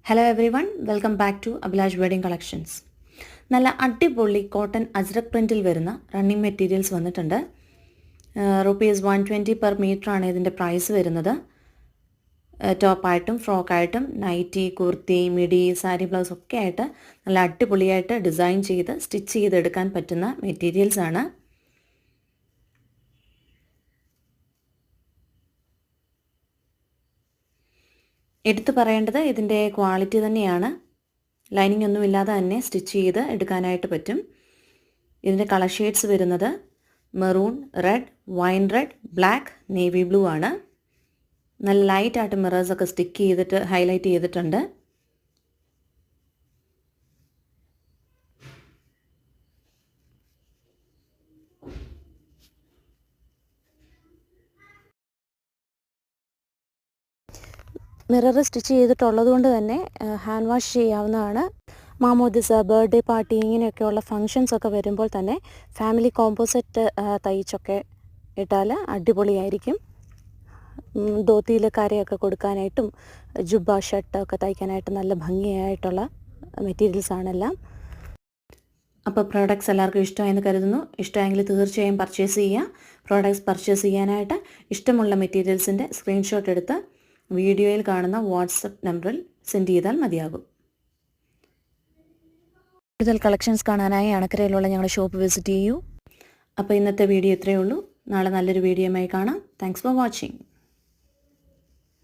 Hello everyone, welcome back to Abhilash wedding collections. നല്ല അടിപൊളി cotton ajrak പ്രിൻറ്റിൽ വരുന്ന റണ്ണിങ് മെറ്റീരിയൽസ് വന്നിട്ടുണ്ട്. ₹120 പെർ മീറ്റർ ആണ് ഇതിൻ്റെ പ്രൈസ് വരുന്നത്. ടോപ്പായിട്ടും ഫ്രോക്കായിട്ടും nighty, kurti, midi, sari, blouse ഒക്കെ ആയിട്ട് നല്ല അടിപൊളിയായിട്ട് ഡിസൈൻ ചെയ്ത് സ്റ്റിച്ച് ചെയ്തെടുക്കാൻ പറ്റുന്ന മെറ്റീരിയൽസ് ആണ്. എടുത്തു പറയേണ്ടത് ഇതിൻ്റെ ക്വാളിറ്റി തന്നെയാണ്. ലൈനിങ് ഒന്നും ഇല്ലാതെ തന്നെ സ്റ്റിച്ച് ചെയ്ത് എടുക്കാനായിട്ട് പറ്റും. ഇതിൻ്റെ കളർ ഷെയ്ഡ്സ് വരുന്നത് maroon, red, wine red, black, navy blue ആണ്. നല്ല ലൈറ്റായിട്ട് മിറേഴ്സൊക്കെ സ്റ്റിക്ക് ചെയ്തിട്ട് ഹൈലൈറ്റ് ചെയ്തിട്ടുണ്ട്. മിറർ സ്റ്റിച്ച് ചെയ്തിട്ടുള്ളത് കൊണ്ട് തന്നെ ഹാൻഡ് വാഷ് ചെയ്യാവുന്നതാണ്. മാമോദിസ, ബർത്ത്ഡേ പാർട്ടി ഇങ്ങനെയൊക്കെയുള്ള ഫങ്ഷൻസ് ഒക്കെ വരുമ്പോൾ തന്നെ ഫാമിലി കോമ്പോസിറ്റ് തയ്ച്ചൊക്കെ ഇട്ടാൽ അടിപൊളിയായിരിക്കും. ധോത്തിയിൽ കരയൊക്കെ കൊടുക്കാനായിട്ടും ജുബ്ബ ഷർട്ടൊക്കെ തയ്ക്കാനായിട്ട് നല്ല ഭംഗിയായിട്ടുള്ള മെറ്റീരിയൽസ് ആണെല്ലാം. അപ്പോൾ പ്രോഡക്റ്റ്സ് എല്ലാവർക്കും ഇഷ്ടമായെന്ന് കരുതുന്നു. ഇഷ്ടമായെങ്കിൽ തീർച്ചയായും പർച്ചേസ് ചെയ്യുക. പ്രോഡക്റ്റ്സ് പർച്ചേസ് ചെയ്യാനായിട്ട് ഇഷ്ടമുള്ള മെറ്റീരിയൽസിൻ്റെ സ്ക്രീൻഷോട്ട് എടുത്ത് വീഡിയോയിൽ കാണുന്ന വാട്സപ്പ് നമ്പറിൽ സെൻഡ് ചെയ്താൽ മതിയാകും. കൂടുതൽ കളക്ഷൻസ് കാണാനായി അണക്കരയിലുള്ള ഞങ്ങളുടെ ഷോപ്പ് വിസിറ്റ് ചെയ്യൂ. അപ്പോൾ ഇന്നത്തെ വീഡിയോ ഇത്രയേ ഉള്ളൂ. നാളെ നല്ലൊരു വീഡിയോയുമായി കാണാം. Thanks for watching.